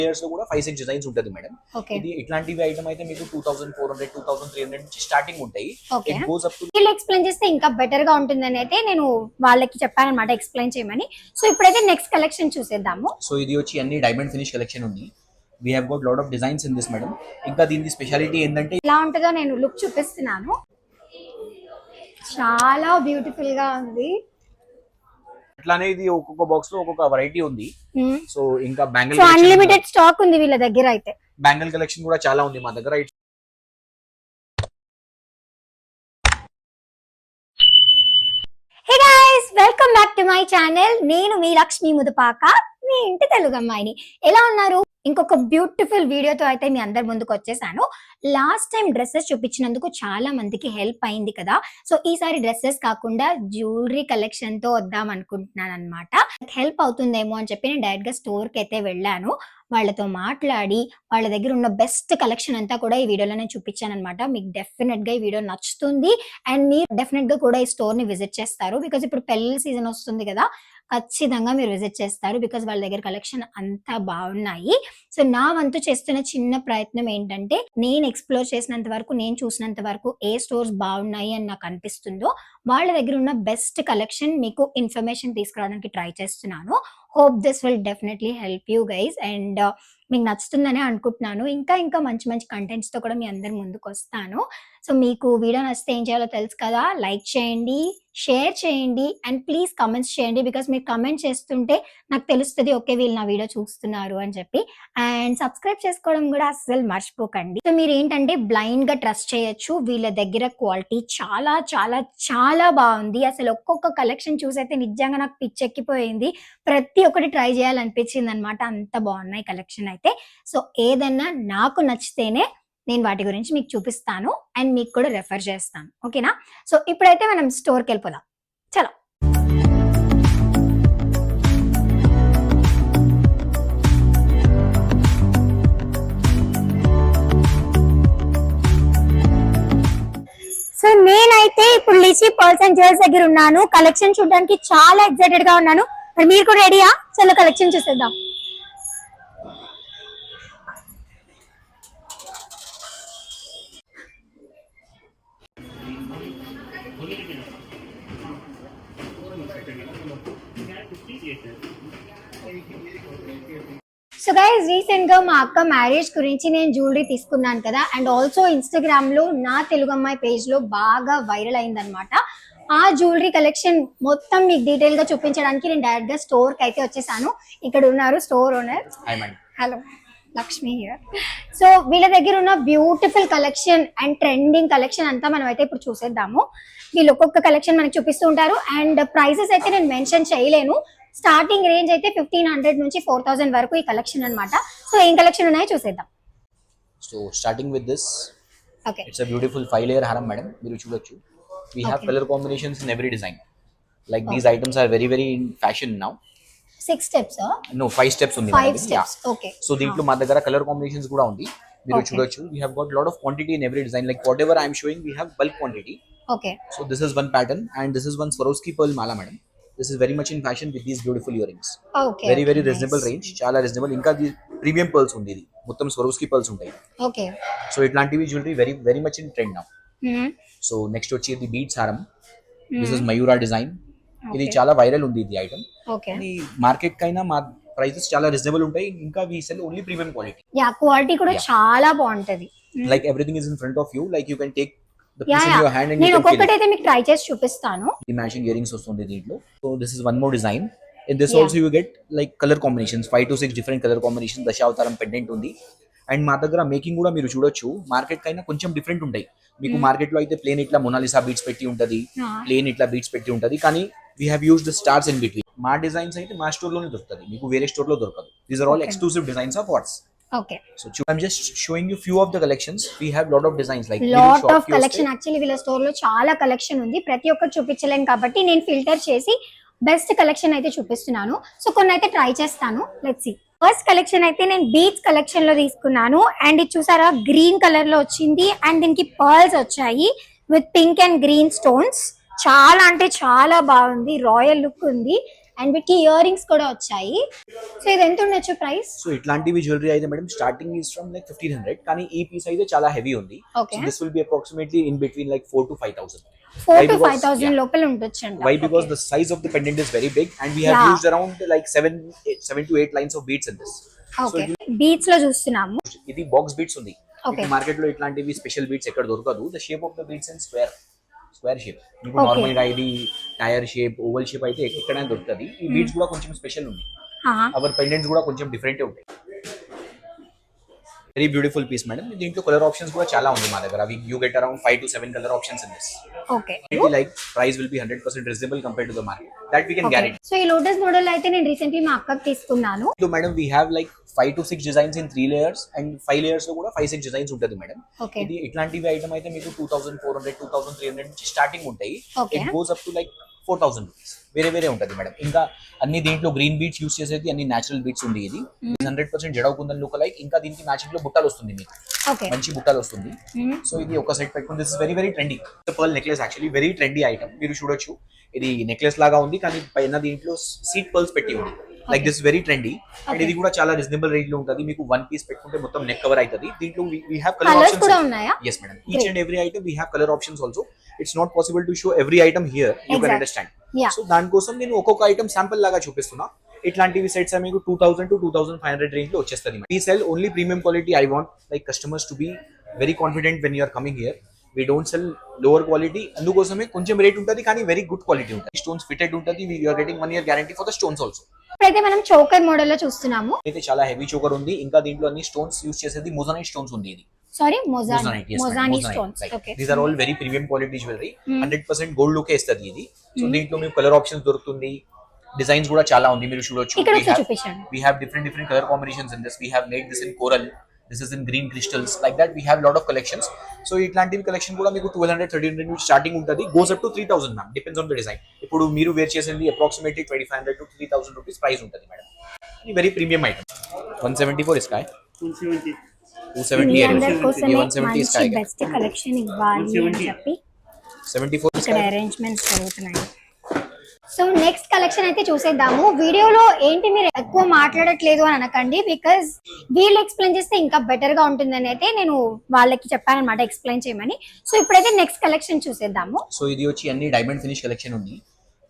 Layers లో కూడా 5-6 designs ఉంటది మేడం. ఇది ఇట్లాంటివి ఐటమ్ అయితే మీకు 2400 2300 నుంచి స్టార్టింగ్ ఉంటాయి. ఇట్ గోస్ అప్ టు ఇలా ఎక్స్ప్లెయిన్ చేస్తే ఇంకా బెటర్ గా ఉంటుందని అయితే నేను వాళ్ళకి చెప్పాను అన్నమాట ఎక్స్ప్లెయిన్ చేయమని. సో ఇప్పుడైతే నెక్స్ట్ కలెక్షన్ చూసేద్దాము. సో ఇది వచ్చి అన్ని డైమండ్ ఫినిష్ కలెక్షన్ ఉంది. we have got lot of designs in this madam. ఇంకా దీని స్పెషాలిటీ ఏంటంటే ఎలా ఉంటుందో నేను లుక్ చూపిస్తున్నాను. చాలా బ్యూటిఫుల్ గా ఉంది. అట్లానే ఇది ఒక్కొక్క బాక్స్ లో ఒక్కొక్క వెరైటీ ఉంది. సో ఇంకా బ్యాంగిల్ సో అన్లిమిటెడ్ స్టాక్ ఉంది వీళ్ళ దగ్గర. అయితే బ్యాంగిల్ కలెక్షన్ కూడా చాలా ఉంది మా దగ్గర. Hey guys, welcome back to my channel. నేను మీ లక్ష్మీ ముదపాక, మీ ఇంటి తెలుగు అమ్మాయిని. ఎలా ఉన్నారు? ఇంకొక బ్యూటిఫుల్ వీడియోతో అయితే మీ అందరి ముందుకు వచ్చేసాను. లాస్ట్ టైం డ్రెస్సెస్ చూపించినందుకు చాలా మందికి హెల్ప్ అయింది కదా. సో ఈసారి డ్రెస్సెస్ కాకుండా జ్యువెలరీ కలెక్షన్ తో వద్దాం అనుకుంటున్నాను అనమాట. హెల్ప్ అవుతుందేమో అని చెప్పి నేను డైరెక్ట్ గా స్టోర్ కి అయితే వెళ్ళాను. వాళ్ళతో మాట్లాడి వాళ్ళ దగ్గర ఉన్న బెస్ట్ కలెక్షన్ అంతా కూడా ఈ వీడియోలో నేను చూపించాను అనమాట. మీకు డెఫినెట్ గా ఈ వీడియో నచ్చుతుంది అండ్ మీరు డెఫినెట్ గా కూడా ఈ స్టోర్ ని విజిట్ చేస్తారు. బికాస్ ఇప్పుడు పెళ్లి సీజన్ వస్తుంది కదా, ఖచ్చితంగా మీరు విజిట్ చేస్తారు. బికాస్ వాళ్ళ దగ్గర కలెక్షన్ అంతా బాగున్నాయి. సో నా వంతు చేస్తున్న చిన్న ప్రయత్నం ఏంటంటే, నేను ఎక్స్ప్లోర్ చేసినంత వరకు, నేను చూసినంత వరకు ఏ స్టోర్స్ బాగున్నాయి అని నాకు అనిపిస్తుందో వాళ్ళ దగ్గర ఉన్న బెస్ట్ కలెక్షన్ మీకు ఇన్ఫర్మేషన్ తీసుకురావడానికి ట్రై చేస్తున్నాను. Hope this will definitely help you guys and మీకు నచ్చుతుందనే అనుకుంటున్నాను. ఇంకా మంచి మంచి కంటెంట్స్ తో కూడా మీ అందరి ముందుకు వస్తాను. సో మీకు వీడియో నచ్చితే ఏం చేయాలో తెలుసు కదా, లైక్ చేయండి, షేర్ చేయండి అండ్ ప్లీజ్ కమెంట్స్ చేయండి. బికాస్ మీరు కమెంట్ చేస్తుంటే నాకు తెలుస్తుంది ఓకే వీళ్ళు నా వీడియో చూస్తున్నారు అని చెప్పి. అండ్ సబ్స్క్రైబ్ చేసుకోవడం కూడా అస్సలు మర్చిపోకండి. సో మీరు ఏంటంటే బ్లైండ్ గా ట్రస్ట్ చేయొచ్చు. వీళ్ళ దగ్గర క్వాలిటీ చాలా చాలా చాలా బాగుంది. అసలు ఒక్కొక్క కలెక్షన్ చూసైతే నిజంగా నాకు పిచ్చెక్కిపోయింది. ప్రతి ఒక్కటి ట్రై చేయాలనిపించింది అనమాట. అంత బాగున్నాయి కలెక్షన్ అయితే. సో ఏదన్నా నాకు నచ్చితేనే నేను వాటి గురించి మీకు చూపిస్తాను అండ్ మీకు కూడా రెఫర్ చేస్తాను. ఓకేనా? సో ఇప్పుడైతే మనం స్టోర్కి వెళ్ళిపోదాం. చలో. సో నేనైతే ఇప్పుడు లీచి పర్ల్స్ అండ్ జ్యువెల్స్ దగ్గర ఉన్నాను. కలెక్షన్ చూడడానికి చాలా ఎక్సైటెడ్ గా ఉన్నాను. మరి మీరు కూడా రెడీయా? చలో కలెక్షన్ చూసేద్దాం. సో గైస్, రీసెంట్ గా మా అక్క మ్యారేజ్ గురించి నేను జ్యువెలరీ తీసుకున్నాను కదా, అండ్ ఆల్సో ఇన్స్టాగ్రామ్ లో నా తెలుగు అమ్మాయి పేజ్ లో బాగా వైరల్ అయిందనమాట. ఆ జ్యువెలరీ కలెక్షన్ మొత్తం మీకు డీటెయిల్ గా చూపించడానికి నేను డైరెక్ట్ గా స్టోర్ కి అయితే వచ్చేసాను. ఇక్కడ ఉన్నారు store owner. Hello, Lakshmi here. So వీళ్ళ దగ్గర ఉన్న beautiful collection and trending collection అంతా మనం అయితే ఇప్పుడు చూసేద్దాము. వీళ్ళు ఒక్కొక్క కలెక్షన్ మనకి చూపిస్తూ ఉంటారు అండ్ ప్రైసెస్ అయితే నేను మెన్షన్ చేయలేను. స్టార్టింగ్ రేంజ్ అయితే 1500 నుంచి 4000 వరకు ఈ కలెక్షన్ అన్నమాట. సో ఏం కలెక్షన్ ఉన్నాయో చూసేద్దాం. So starting with this, okay, it's a beautiful 5 layer హారం మేడం. మీరు చూడొచ్చు. We have color combinations in every design. Like these items are very in fashion now. 6 steps no 5 steps ఉంది. 5 steps. Okay. So దీంట్లో మా దగ్గర colour combinations కూడా ఉంది. మీరు చూడొచ్చు. We have got lot of quantity in every design. Like whatever I am showing, we have bulk quantity. Okay. So this is one pattern and this is one Swarovski pearl mala madam. This is very much in fashion with these beautiful earrings. Okay. Very reasonable range. చాలా reasonable. ఇంకా the premium pearls ఉంది. ఇది మొత్తం Swarovski pearls ఉంటాయి. Okay. So ఇట్లాంటివి jewellery very much in trend now. So next వచ్చి ఇది beads హారం. This is Mayura design. ఇది చాలా వైరల్ ఉంది ఇది ఐటమ్. ఈ మార్కెట్ కైనా మా ప్రైసెస్ చాలా రీజనబుల్ ఉంటాయి. ఇంకా we sell only premium quality. Yeah, quality కూడా చాలా బాగుంటది. Like everything is in front of you. Like you can take the piece in your hand and నేను ఒక్కొక్కటి అయితే మీకు ట్రై చేసి చూపిస్తాను. ది మ్యాచింగ్ ఇయర్ రింగ్స్ వస్తుంది దీంట్లో. So this is one more design. In this also you get like colour combinations 5 to 6 different colour combination. Dashavatar pendant ఉంది. And మా దగ్గర మేకింగ్ కూడా మీరు చూడొచ్చు. మార్కెట్ కైనా కొంచెం డిఫరెంట్ ఉంటాయి. మీకు మార్కెట్ లో అయితే ప్లేన్ ఇట్లా మొనాలిసా బీట్స్ పెట్టి ఉంటది, ప్లేన్ ఇట్లా బీట్స్ పెట్టి ఉంటది. కానీ we have used the stars in between. మా డిజైన్స్ అయితే మా స్టోర్ లోనే దొరుకుతుంది, మీకు వేరే స్టోర్ లో దొరకదు. These are all exclusive designs of what's. Okay. So I'm just showing you few of the collections. We have lot of designs like lot of collection. Actually వీళ్ళ స్టోర్ లో చాలా కలెక్షన్ ఉంది. ప్రతి ఒక్కటి చూపించలేను కాబట్టి నేను ఫిల్టర్ చేసి బెస్ట్ కలెక్షన్ అయితే చూపిస్తున్నాను. సో కొన్ని అయితే ట్రై చేస్తాను. Let's see. ఫస్ట్ కలెక్షన్ అయితే నేను బీచ్ కలెక్షన్ లో తీసుకున్నాను అండ్ ఇది చూసారా గ్రీన్ కలర్ లో వచ్చింది అండ్ దీనికి పర్ల్స్ వచ్చాయి with pink and green stones. చాలా అంటే చాలా బాగుంది, రాయల్ లుక్ ఉంది అండ్ వీటికి ఇయర్ రింగ్స్ కూడా వచ్చాయి. సో ఇది ఎంత ఉండొచ్చు ప్రైస్? సో ఇట్లాంటివి జ్యువెలరీ అయితే madam starting is from like 1500, కానీ ఈ పీస్ అయితే చాలా హెవీ ఉంది. Okay. So this will B approximately in between like 4 to 5000. 4 to 5000 లోపల ఉండొచ్చు. Why? Because the size of the pendant is very big and we have used around like 7 to 8 lines of beads in this. Okay. Beads లో చూస్తున్నాము. ఇది box beads ఉంది. Market లో ఇట్లాంటివి special beads ఎక్కడ దొరకదు. The shape of the beads in square shape. మీకు normal గా ఇది టైర్ షేప్, ఓవల్ షేప్ అయితే ఎక్కడైనా దొరుకుతుంది. ఈ బీడ్స్ కూడా కొంచెం స్పెషల్ ఉంది. అవర్ పెండెంట్స్ కూడా కొంచెం డిఫరెంట్ ఉంటాయి. Very beautiful piece madam. దీంట్లో కలర్ ఆప్షన్స్ కూడా చాలా ఉంది మా దగ్గర. You get around 5 to 7 colour options in this. Okay. Like price will be 100% reasonable compared to the market. That we can guarantee. So ఈ లోటస్ మోడల్ అయితే నేను recently మా అక్కకి తీసుకున్నాను. So madam we have like 5 to 6 designs in 3 layers and 5 layers లో కూడా 5-6 designs ఉంటుంది madam. ఇది ఇట్లాంటివి ఐటమ్ అయితే మీకు 2400 2300 నుంచి స్టార్టింగ్ ఉంటాయి. It goes up to like 4000 rupees. వేరే వేరే ఉంటుంది మేడం. ఇంకా అన్ని దీంట్లో గ్రీన్ బీట్స్ యూస్ చేసేది అన్ని నేచురల్ బీట్స్ ఉంది. ఇది 100% జడవుకుందని లుక్ లైక్. ఇంకా దీనికి మ్యాచింగ్ లో బుట్టాలు వస్తుంది మీకు. మంచి బుట్టాలు వస్తుంది. సో ఇది ఒక సెట్ పెట్టుకుని this is very very trendy pearl necklace. Actually very trendy item. మీరు చూడొచ్చు ఇది నెక్లెస్ లాగా ఉంది కానీ పైన దీంట్లో సీట్ పర్ల్స్ పెట్టి ఉంది. Like this very trendy and ఇది కూడా చాలా రీజనబుల్ రేట్ లో ఉంటుంది. మీకు వన్ పీస్ పెట్టుకుంటే మొత్తం నెక్ కవర్ అవుతుంది. దీంట్లో we have color options కూడా ఉన్నాయా? Yes madam, each and every item we have color options also. It's not possible to show every item here. You can understand. So దానికోసం నేను ఒక్కొక్క item sample లాగా చూపిస్తున్నా. ఇట్లాంటివి సెట్స్ మీకు 2000 to 2500 రేంజ్ లో వచ్చేస్తుంది. We sell only premium quality. I want like customers to be very confident when you are coming here. We don't sell lower quality. అందుకోసమే కొంచెం రేట్ ఉంటుంది కానీ వెరీ గుడ్ క్వాలిటీ ఉంటుంది. స్టోన్స్ ఫిటెడ్ ఉంటుంది. We are getting 1 year guarantee for the stones also. ఇప్పుడైతే మనం choker model లో చూస్తున్నాము. అయితే చాలా హెవీ చోకర్ ఉంది. ఇంకా దీంట్లో అన్ని స్టోన్స్ యూస్ చేసేది మొజానైట్ స్టోన్స్ ఉంది. ఇది sorry moissanite stones. Okay. These are all very premium quality jewellery. 100% gold look ఇస్తుంది ఇది. సో దీంట్లో మీకు కలర్ ఆప్షన్స్ దొరుకుతుంది. డిజైన్స్ కూడా చాలా ఉంది. మీరు చూడొచ్చు. We have different color combinations in this. We have made this in coral. This is in green crystals. Like that we have lot of collections. So ఇట్లాంటివి కలెక్షన్ కూడా మీకు 1200-1300 నుంచి స్టార్టింగ్ ఉంటుంది. Goes up to 3000 ma'am. Depends on the design. ఇప్పుడు మీరు wear చేసేది approximately 2500 to 3000 rupees price ఉంటుంది madam. ఇది very premium item. 174 is sky. 270 170 sky. Best collection ఇవ్వాలి అని చెప్పి 74 ఇక్కడ అరేంజ్మెంట్స్ జరుగుతున్నాయి. సో నెక్స్ట్ కలెక్షన్ అయితే చూసేద్దాము. వీడియోలో ఏంటి మీరు ఎక్కువ మాట్లాడట్లేదు అని అనకండి, బికాజ్ వీళ్ళు ఎక్స్ప్లెయిన్ చేస్తే ఇంకా బెటర్ గా ఉంటుందని అయితే నేను వాళ్ళకి చెప్పానమాట ఎక్స్ప్లెయిన్ చేయమని. సో ఇప్పుడైతే నెక్స్ట్ కలెక్షన్ చూసేద్దాము. సో ఇది వచ్చి అన్ని డైమండ్ ఫినిష్ కలెక్షన్ ఉంది.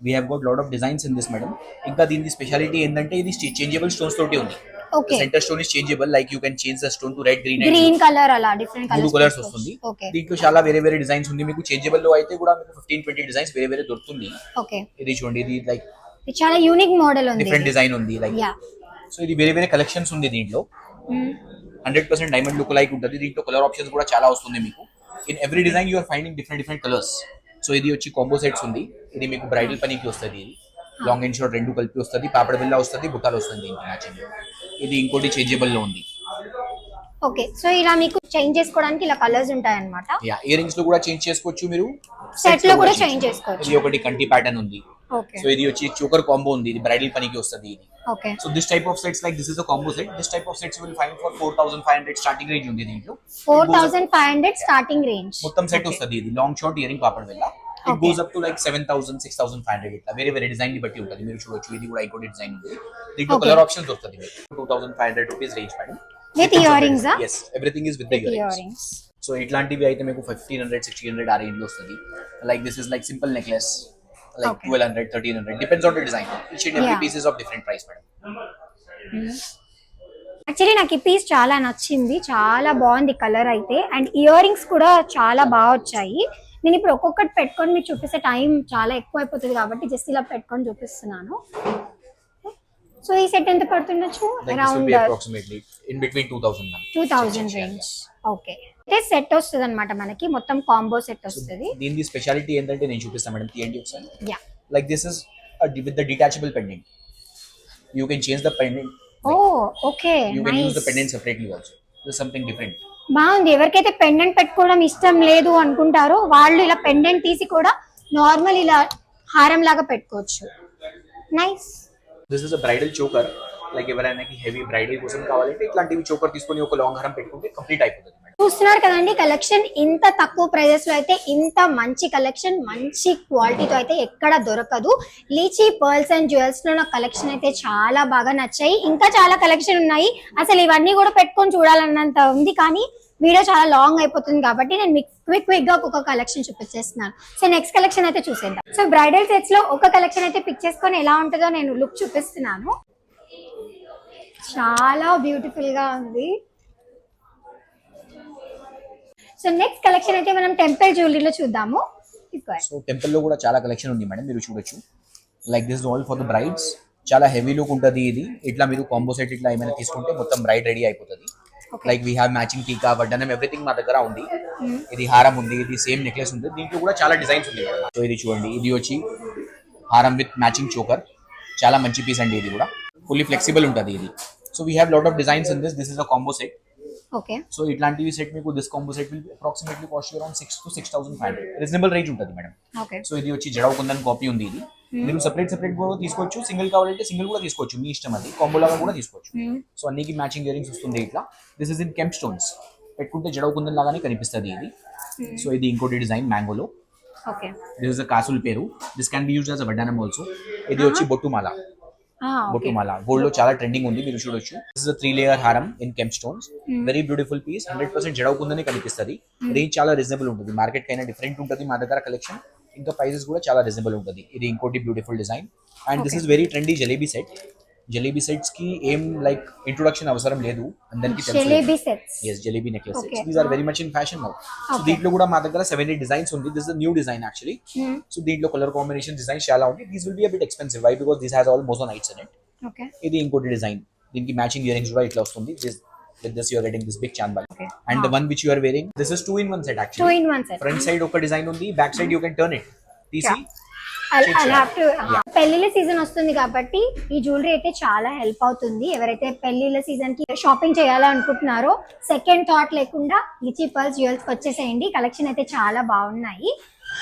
We have goat lot of designs in this madam. ఇంకా దీని స్పెషాలిటీ ఏంటంటే ఇది చేంజబుల్ స్టోన్స్ తోటి ఉంది. Okay. Centre stone is changeable. Like you can change the stone to red, green colour అలా డిఫరెంట్ కలర్స్ వస్తుంది. దీంట్లో చాలా వేరే వేరే డిజైన్స్ ఉంది. మీకు చేంజబుల్ లో అయితే కూడా మీకు 15-20 డిజైన్స్ వేరే వేరే దొరుకుతుంది. ఓకే. ఇది చూడండి. ఇది లైక్ చాలా యూనిక్ మోడల్ ఉంది. డిఫరెంట్ డిజైన్ ఉంది లైక్. సో ఇది వేరే వేరే కలెక్షన్స్ ఉంది దీంట్లో. 100% డైమండ్ లుక్ లైక్ ఉంటుంది. దీంట్లో కలర్ ఆప్షన్స్ కూడా చాలా వస్తుంది మీకు. In every design you are finding different colours. So ఇది వచ్చి కాంబో సెట్స్ ఉంది. ఇది మీకు బ్రైడల్ పనికి వస్తుంది. ఇది లాంగ్ అండ్ షార్ట్ రెండు కలిపి వస్తుంది. పాపడ బిల్ల వస్తుంది, బుట్టాలు వస్తుంది దీంట్లో మ్యాచింగ్. ఇది ఇంకోటి చేంజబుల్ లో ఉంది. ఓకే. సో ఇలా మీకు చేంజ్ చేసుకోవడానికి ఇలా కలర్స్ ఉంటాయి అన్నమాట. యా, ఇయర్ రింగ్స్ లో కూడా చేంజ్ చేసుకోవచ్చు. మీరు సెట్ లో కూడా చేంజ్ చేసుకోవచ్చు. ఇది ఒకటి కంటి ప్యాటర్న్ ఉంది. ఓకే. సో ఇది వచ్చి చోకర్ కాంబో ఉంది. ఇది బ్రైడల్ పనికి వస్తుంది ఇది. Okay. So this type of sets like this is a combo set. This type of sets will find for 4500 starting range ఉంది దీంట్లో. 4500 స్టార్టింగ్ రేంజ్ మొత్తం సెట్ వస్తుంది. ఇది లాంగ్ షార్ట్ ఇయర్ రింగ్ పాపడ బిల్ల. It goes up to like 7000 6500 ఇట్లా వేరే వేరే design ని బట్టి ఉంటుంది. మీరు చూడొచ్చు. ఇది కూడా ఇంకో డిజైన్ ఉంది. దీంట్లో కలర్ ఆప్షన్స్ వస్తుంది మీకు. 2500 rupees range madam. With ear rings. yes, everything is with the ear rings. So ఇట్లాంటివి అయితే మీకు 1500 1600 ఆ రేంజ్ లో వస్తుంది. Like this is like simple necklace like 1200 1300 depends on the design. Each and every piece is of different price madam. Actually నాకు ఈ piece చాలా నచ్చింది. చాలా బాగుంది కలర్ అయితే. అండ్ ఇయర్ రింగ్స్ కూడా చాలా బాగా వచ్చాయి. నేను ఇప్పుడు ఒక్కొక్కటి పెట్టుకొని మీకు చూపిస్తే టైం చాలా ఎక్కువ అయిపోతుంది కాబట్టి జస్ట్ ఇలా పెట్టుకొని చూపిస్తున్నాను. సో ఈ సెట్ ఎంత పడుతుండొచ్చు? Around approximately in between 2000 range. Okay. అంటే సెట్ వస్తుంది అనమాట మనకి. మొత్తం కాంబో సెట్ వస్తుంది. దీని స్పెషాలిటీ ఏంటంటే నేను చూపిస్తాను మేడం. తీయండి ఒకసారి. Yeah. Like this is with the detachable pendant. You can change the pendant. Oh, okay. You can use the pendant separately also. This is something different. బాగుంది. ఎవరికైతే పెండెంట్ పెట్టుకోవడం ఇష్టం లేదు అనుకుంటారో వాళ్ళు ఇలా పెండెంట్ తీసి కూడా నార్మల్ ఇలా హారం లాగా పెట్టుకోవచ్చు. Nice. This is a bridal choker. Like ఎవరైనా హెవీ బ్రైడల్ కోసం కావాలంటే ఇట్లాంటివి చోకర్ తీసుకొని ఒక లాంగ్ హారం పెట్టుకుంటే కంప్లీట్ అయిపోతుంది మేడం. చూస్తున్నారు కదండి కలెక్షన్. ఇంత తక్కువ ప్రైజెస్ లో అయితే ఇంత మంచి కలెక్షన్ మంచి క్వాలిటీతో అయితే ఎక్కడ దొరకదు. లీచీ పర్ల్స్ అండ్ జ్యువెల్స్ లో నా కలెక్షన్ అయితే చాలా బాగా నచ్చాయి. ఇంకా చాలా కలెక్షన్ ఉన్నాయి, అసలు ఇవన్నీ కూడా పెట్టుకొని చూడాలన్నంత ఉంది, కానీ వీడియో చాలా లాంగ్ అయిపోతుంది కాబట్టి నేను మీకు క్విక్ గా ఒక్కొక్క కలెక్షన్ చూపించేస్తున్నాను. సో నెక్స్ట్ కలెక్షన్ అయితే చూసేద్దాం. సో బ్రైడల్ సెట్స్ లో ఒక కలెక్షన్ అయితే పిక్ చేసుకొని ఎలా ఉంటుందో నేను లుక్ చూపిస్తున్నాను. చాలా బ్యూటిఫుల్ గా ఉంది. సో నెక్స్ట్ కలెక్షన్ అయితే మనం టెంపుల్ జ్యువెలరీలో చూద్దాము. సో టెంపుల్ లో కూడా చాలా కలెక్షన్ ఉంది మేడం, మీరు చూడొచ్చు. Like this all for the brides. చాలా హెవీ లుక్ ఉంటుంది ఇది. ఇట్లా మీరు కాంబో సెట్ ఇట్లా ఏమైనా తీసుకుంటే మొత్తం బ్రైడ్ రెడీ అయిపోతుంది. లైక్ వీ హ్యావ్ మ్యాచింగ్ టీకా వడ్డానం ఎవ్రీథింగ్ మా దగ్గర ఉంది. ఇది హారం ఉంది, ఇది సేమ్ నెక్లెస్ ఉంది. దీంట్లో కూడా చాలా డిజైన్స్ ఉంది మేడం. సో ఇది చూడండి, ఇది వచ్చి హారం విత్ మ్యాచింగ్ చోకర్. చాలా మంచి పీస్ అండి, ఇది కూడా ఫుల్లీ ఫ్లెక్సిబుల్ ఉంటుంది ఇది. So we have lot of designs in this is a combo set. Okay. So ఇట్లాంటివి సెట్ మీకు this combo set will approximately cost around 6 to 6,500. Reasonable range ఉంటుంది మేడం. సో ఇది వచ్చి జడవ కుందన్ కాపీ ఉంది. ఇది మీరు సెపరేట్ కూడా తీసుకోవచ్చు, సింగిల్ కావాలంటే సింగిల్ కూడా తీసుకోవచ్చు, మీ ఇష్టం. అది కాంబో లాగా కూడా తీసుకోవచ్చు. సో అన్నికి మ్యాచింగ్ ఇయర్ రింగ్స్ వస్తుంది ఇట్లా. This is in kemp stones. పెట్టుకుంటే జడవ కుందన్ లాగానే కనిపిస్తుంది ఇది. సో ఇది ఇంకోటి డిజైన్ మ్యాంగోలో. దిస్ ఇస్ అ కాసుల్ పేరు. This can be used as a వడ్డానం ఆల్సో. ఇది వచ్చి బొట్టుమాల. బొట్టుమాల గోల్డ్ లో చాలా ట్రెండింగ్ ఉంది, మీరు చూడొచ్చు. దిస్ ఇస్ అ 3-layer హారం in kemp stones. Very beautiful piece. 100% జడవ కుందనే కనిపిస్తుంది. రేంజ్ చాలా రీజనబుల్ ఉంటుంది, మార్కెట్ కైనా డిఫరెంట్ ఉంటుంది మా దగ్గర కలెక్షన్. ఇంకా ప్రైసెస్ కూడా చాలా రీజనబుల్ ఉంటుంది. ఇది ఇంకోటి beautiful design. And this is very trendy jalebi set. Jalebi sets కి ఏం లైక్ ఇంట్రొడక్షన్ అవసరం లేదు, అందరికి తెలుసు. Jalebi sets. yes jalebi necklace sets. These are very much in fashion now. So దీంట్లో కూడా మా దగ్గర 7-8 డిజైన్స్ ఉంది. This is new design actually. So దీంట్లో కలర్ కాంబినేషన్ డిజైన్స్ చాలా ఉంది. These will be a bit expensive. Why? Because this has all moissanites in it. ఇది ఇంకోటి డిజైన్. దీనికి మ్యాచింగ్ ఇయర్ రింగ్స్ కూడా ఇట్లా వస్తుంది. With this you are getting this big chandbal. And the one which you are wearing, this is 2-in-1 set actually. 2-in-1 set. Front side oka design undi, back side you can turn it. Easy. I'll have to. పెళ్లిళ్ళ season వస్తుంది కాబట్టి ఈ jewellery అయితే చాలా help అవుతుంది. ఎవరైతే పెళ్లిళ్ళ season కి షాపింగ్ చేయాలనుకుంటున్నారో సెకండ్ థాట్ లేకుండా లిచీ పర్ల్స్ జ్యువెల్స్ వచ్చేసేయండి. కలెక్షన్ అయితే చాలా బాగున్నాయి.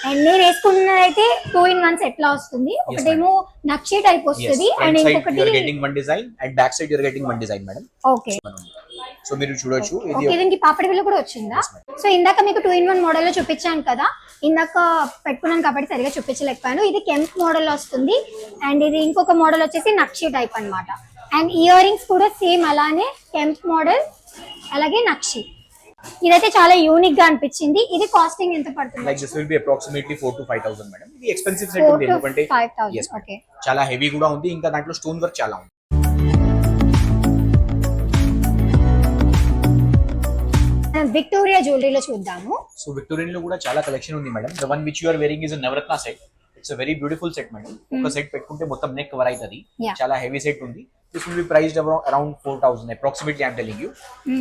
అండ్ నేను వేసుకున్నది అయితే 2-in-1 సెట్ లా వస్తుంది. ఒకటేమో నక్షి టైప్ వస్తుంది అండ్ ఇంకొకటి getting one design and back side you're getting one design madam. Okay. So మీరు చూడొచ్చు. ఇది దీనికి పాపడి బిల్ల కూడా వచ్చిందా? సో ఇందాక మీకు 2-in-1 మోడల్ లో చూపించాను కదా, ఇందాక పెట్టుకున్నాను కాబట్టి సరిగా చూపించలేకపోయాను. ఇది కెంప్ మోడల్ లో వస్తుంది అండ్ ఇది ఇంకొక మోడల్ వచ్చేసి నక్షి టైప్ అన్నమాట. అండ్ ఇయర్ రింగ్స్ కూడా సేమ్ అలానే కెంప్ మోడల్ అలాగే నక్షి. ఇదైతే చాలా యూనిక్ గా అనిపించింది. ఇది కాస్టింగ్ ఎంత పడుతుంది? Like this will B approximately 4,000 to 5,000 madam. ఇది ఎక్స్పెన్సివ్ సెట్ ఉంది ఎందుకంటే 5,000. ఓకే. చాలా హెవీ కూడా ఉంది, ఇంకా దాంట్లో స్టోన్ వర్క్ చాలా ఉంది. విక్టోరియా జ్యువెలరీలో చూద్దాము. సో విక్టోరియన్ లో కూడా చాలా కలెక్షన్ ఉంది madam. The one which you are wearing is a navaratna set. It's a very beautiful set madam. ఒక సెట్ పెట్టుకుంటే మొత్తం నెక్ కవర్ అవుతుంది. చాలా హెవీ సెట్ ఉంది. This will be priced around 4,000 approximately. I'm telling you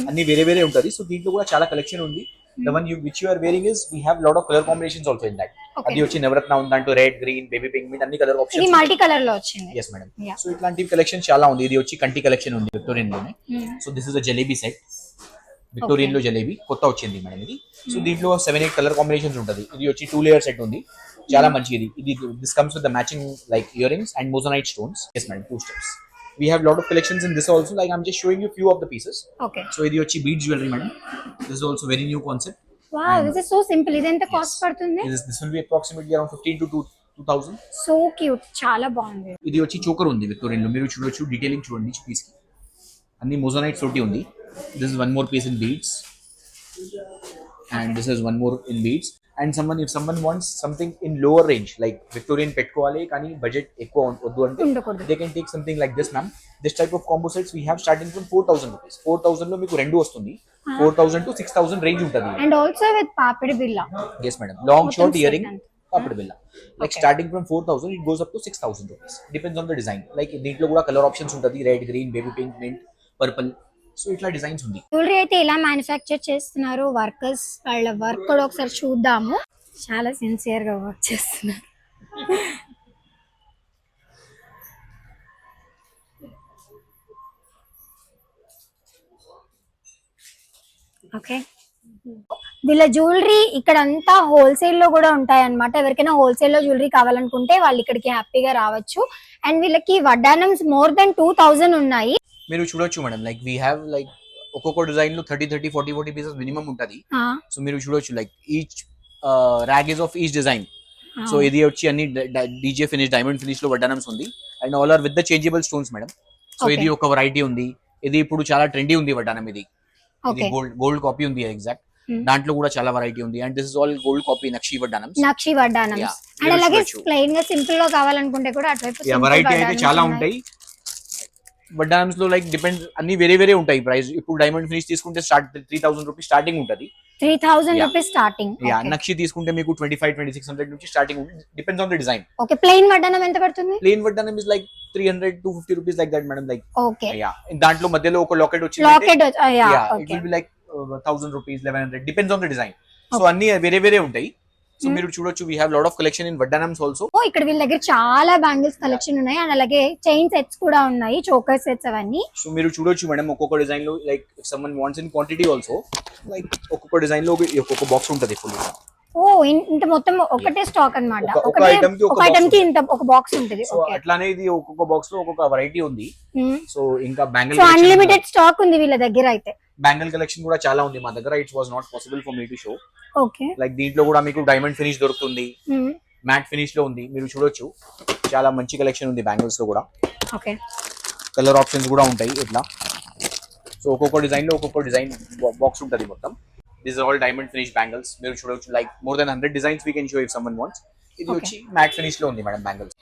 అన్ని వేరే వేరే ఉంటుంది. సో దీంట్లో కూడా చాలా కలెక్షన్ ఉంది. The one which you are wearing is we have lot of colour combinations also in that. అది వచ్చి నవరత్న ఉంది, దాంట్లో రెడ్, గ్రీన్, బేబీ పింక్ మీద అన్ని కలర్ ఆప్షన్స్. ఇది మల్టీ కలర్ లో వచ్చింది. yes madam. సో ఇట్లాంటి కలెక్షన్ చాలా ఉంది. ఇది వచ్చి కంటి కలెక్షన్ ఉంది విక్టోరియన్ లోనే. So this is a jalebi set. Victorian లో జలేబీ కొత్త వచ్చింది మేడం ఇది. సో దీంట్లో 7-8 కలర్ కాంబినేషన్స్ ఉంటుంది. ఇది వచ్చి 2-layer సెట్ ఉంది, చాలా మంచిది. ఇది this comes with the matching like ear rings and మోజోనైట్ stones. yes madam, 2 steps. We have lot of collections in this also. Like I'm just showing you few of the pieces. Okay. So ఇది వచ్చి bead jewelry madam. This is also very new concept. Wow, and this is so simple. ఇది ఎంత cost పడుతుంది? This will be approximately around 15 to 2,000. So cute. చాలా బాగుంది. ఇది వచ్చి choker ఉంది విక్టోరియన్ లో, మీరు చూడొచ్చు. డీటెయిలింగ్ చూడండి ఈ పీస్ కి. అన్ని మోజోనైట్ తోటి ఉంది. This is one more piece in beads. And this is one more in beads. And if someone wants something in lower range like Victorian పెట్టుకోవాలి కానీ బడ్జెట్ ఎక్కువ వద్దు అంటే they can take something like this ma'am. This type of combo sets we have starting from 4,000 rupees. 4,000 లో మీకు రెండు వస్తుంది. 4,000 to 6,000 range ఉంటుంది. And also with papadi billa. yes madam, long short earring papadi billa. Like starting from 4,000 it goes up to 6,000 rupees. Depends on the design. Like దీంట్లో కూడా colour options ఉంటుంది, red, green, baby pink, mint, purple. So ఇట్లా designs ఉంది. Jewellery అయితే ఎలా manufacture చేస్తున్నారు, workers వాళ్ళ work కూడా ఒకసారి చూద్దాము. చాలా సిన్సియర్ గా వర్క్ చేస్తున్నారు. ఓకే. వీళ్ళ జ్యువెలరీ ఇక్కడ అంతా హోల్సేల్ లో కూడా ఉంటాయి అన్నమాట. ఎవరికైనా హోల్సేల్ లో జ్యువెలరీ కావాలనుకుంటే వాళ్ళు ఇక్కడికి హ్యాపీగా రావచ్చు. అండ్ వీళ్ళకి వడ్డానమ్స్ మోర్ దెన్ 2,000 ఉన్నాయి. మీరు చూడొచ్చు madam. Like we have like ఒక్కొక్క డిజైన్ లో 30 పీసెస్ మినిమం ఉంటది. ఆ, సో మీరు చూడొచ్చు like each rag is of each design. So ఆ, ఇది వచ్చి అన్ని డీజే ఫినిష్ డైమండ్ ఫినిష్ లో వడ్డానమ్స్ ఉంది and all are with the changeable stones madam. So Okay. ఇది ఒక వెరైటీ ఉంది. ఇది ఇప్పుడు చాలా ట్రెండీ ఉంది వడ్డానం. ఇది Okay. గోల్డ్ కాపీ ఉంది ఎగ్జాక్ట్. Hmm. దాంట్లో కూడా చాలా వెరైటీ ఉంది and this is all gold copy నక్షి వడ్డానం. నక్షి వడ్డానం. Yeah, అండ్ మీరు అలాగే చూడొచ్చు. ప్లెయిన్ గా సింపుల్ గా కావాలనుకుంటే కూడా అటువైపు వెరైటీ అయితే చాలా ఉంటాయి. వడ్డానమ్స్ లో లైక్ డిపెండ్ అన్ని వేరే వేరే ఉంటాయి ప్రైస్. ఇప్పుడు డైమండ్ ఫినిష్ తీసుకుంటే 3,000 రూపీస్ స్టార్టింగ్ ఉంటది. 3,000 Yeah. Rupees starting. నక్షి తీసుకుంటే మీకు 2500-2600 నుంచి స్టార్టింగ్ ఉంది. Depends on the design. Okay, plain వడ్డానం ఎంత పడుతుంది? ప్లేన్ వడ్డానం is like 300-250 rupees like that madam. Like okay, దాంట్లో మధ్యలో ఒక లాకెట్ వచ్చింది. Locket. Yeah, it okay. Will be like 1000 rupees 1100 depends on the design. So అన్ని వేరే వేరే ఉంటాయి. సో మీరు చూడొచ్చు we have lot of collection in వడ్డానమ్స్ ఆల్సో. ఓ, ఇక్కడ వీళ్ళ దగ్గర చాలా బ్యాంగిల్స్ కలెక్షన్ ఉన్నాయి అండ్ అలాగే చైన్ సెట్స్ కూడా ఉన్నాయి, చోకర్ సెట్స్ అవన్నీ. సో మీరు చూడొచ్చు మేడం ఒక్కొక్క డిజైన్ లో like someone wants in quantity also like ఒక్కొక్క డిజైన్ లో ఒక్కొక్క బాక్స్ ఉంటది ఫుల్. ఓ, ఇంత మొత్తం ఒకటే స్టాక్ అన్నమాట. ఒక item కి ఒక ఐటమ్ కి ఇంత ఒక బాక్స్ ఉంటుంది. సో అట్లానే ఇది ఒక్కొక్క బాక్స్ లో ఒక్కొక్క వెరైటీ ఉంది. సో ఇంకా సో అన్లిమిటెడ్ స్టాక్ ఉంది వీళ్ళ దగ్గర అయితే. బ్యాంగిల్ కలెక్షన్ కూడా చాలా ఉంది మా దగ్గర. It was not possible for me to show. Okay, like దీంట్లో కూడా మీకు డైమండ్ ఫినిష్ దొరుకుతుంది, మ్యాట్ ఫినిష్ లో ఉంది. మీరు చూడొచ్చు చాలా మంచి కలెక్షన్ ఉంది బ్యాంగిల్స్ లో కూడా. ఓకే, కలర్ ఆప్షన్స్ కూడా ఉంటాయి ఇట్లా. సో ఒక్కొక్క డిజైన్ లో ఒక్కొక్క డిజైన్ బాక్స్ ఉంటుంది మొత్తం. This all diamond finish bangles. మీరు చూడొచ్చు like more than 100 designs we can show if someone wants. ఇది వచ్చి మ్యాట్ ఫినిష్ లో ఉంది మేడం బ్యాంగిల్స్.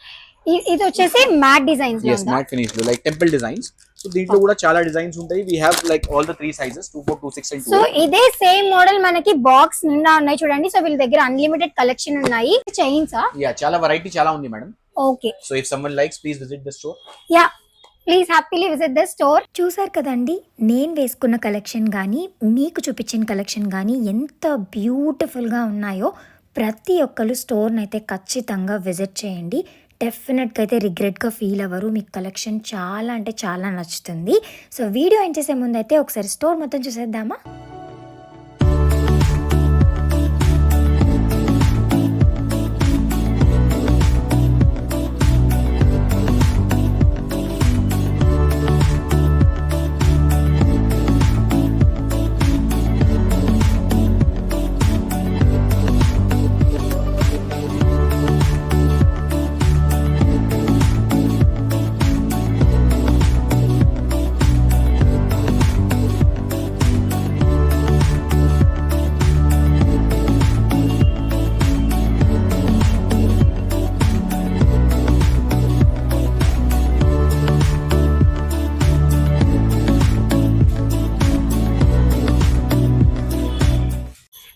ఇది వచ్చేసి మ్యాట్ డిజైన్స్ లో yes ఉందా? మ్యాట్ ఫినిష్ లో లైక్ టెంపుల్ డిజైన్స్. సో దీంట్లో కూడా చాలా డిజైన్స్ ఉంటాయి. We have like all the 3 sizes 2 4 2 6 and 2. So ఇదే సేమ్ మోడల్ మనకి బాక్స్ నిండా ఉన్నాయి చూడండి. సో వీళ్ళ దగ్గర అన్లిమిటెడ్ కలెక్షన్ ఉన్నాయి. చైన్స్ యా చాలా వెరైటీ చాలా ఉంది madam. Okay, so if someone likes please visit the store. Yeah, please happily visit the store. చూసారు కదండి, నేను వేసుకున్న కలెక్షన్ కానీ మీకు చూపించిన కలెక్షన్ కానీ ఎంత బ్యూటిఫుల్గా ఉన్నాయో. ప్రతి ఒక్కరు స్టోర్ని అయితే ఖచ్చితంగా విజిట్ చేయండి. డెఫినెట్గా అయితే రిగ్రెట్గా ఫీల్ అవ్వరు. మీకు కలెక్షన్ చాలా అంటే చాలా నచ్చుతుంది. సో వీడియో ఏం చేసే ముందు అయితే ఒకసారి స్టోర్ మొత్తం చూసేద్దామా.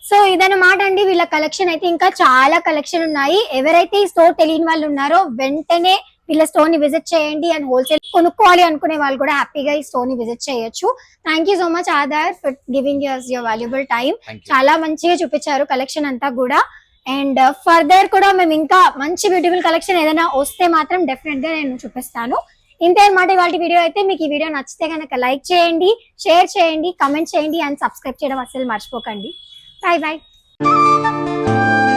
సో ఇదన్నమాట అండి వీళ్ళ కలెక్షన్. అయితే ఇంకా చాలా కలెక్షన్ ఉన్నాయి. ఎవరైతే ఈ స్టోర్ తెలియని వాళ్ళు ఉన్నారో వెంటనే వీళ్ళ స్టోర్ ని విజిట్ చేయండి. అండ్ హోల్సేల్ కొనుక్కోవాలి అనుకునే వాళ్ళు కూడా హ్యాపీగా ఈ స్టోర్ ని విజిట్ చేయొచ్చు. Thank you so much other for giving your valuable time. చాలా మంచిగా చూపించారు కలెక్షన్ అంతా కూడా. అండ్ ఫర్దర్ కూడా మేము ఇంకా మంచి బ్యూటిఫుల్ కలెక్షన్ ఏదైనా వస్తే మాత్రం డెఫినెట్ గా నేను చూపిస్తాను. ఇంతే అన్నమాట ఇవాళ వీడియో అయితే. మీకు ఈ వీడియో నచ్చితే కనుక లైక్ చేయండి, షేర్ చేయండి, కమెంట్ చేయండి అండ్ సబ్స్క్రైబ్ చేయడం అస్సలు మర్చిపోకండి. Bye bye.